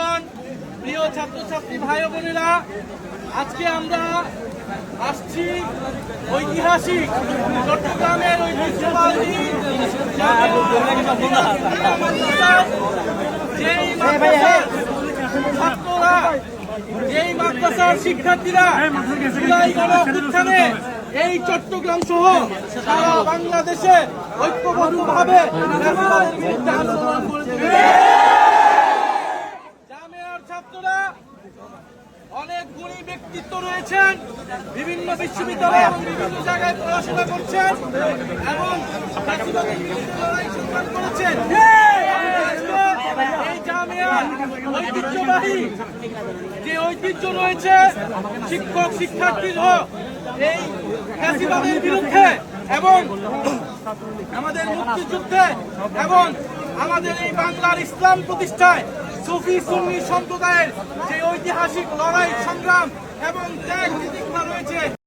বন্ধুগণ, প্রিয় ছাত্রছাত্রী ভাই বোনেরা, আজকে আমরা আসছি ঐতিহাসিক চট্টগ্রামের ঐতিহ্যবাহী যেই ছাত্ররা, যেই মাদ্রাসার শিক্ষার্থীরা জুলাই গণঅভ্যুত্থানে এই চট্টগ্রাম সহ সারা বাংলাদেশে ঐক্যবদ্ধভাবে আন্দোলন করেছে। জামিয়ার ছাত্ররা অনেক গুণী ব্যক্তিত্ব রয়েছেন, বিভিন্ন বিশ্ববিদ্যালয় এবং বিভিন্ন জায়গায় পড়াশোনা করছেন এবং লড়াই সংগ্রাম করেছেন। এই জামিয়ার ঐতিহ্যবাহী যে ঐতিহ্য রয়েছে, শিক্ষক শিক্ষার্থীর এই ফ্যাসিবাদের বিরুদ্ধে এবং আমাদের মুক্তিযুদ্ধে এবং আমাদের এই বাংলার ইসলাম প্রতিষ্ঠায় সুফি সুন্নি সম্প্রদায়ের যে ঐতিহাসিক লড়াই সংগ্রাম এবং ত্যাগ রয়েছে।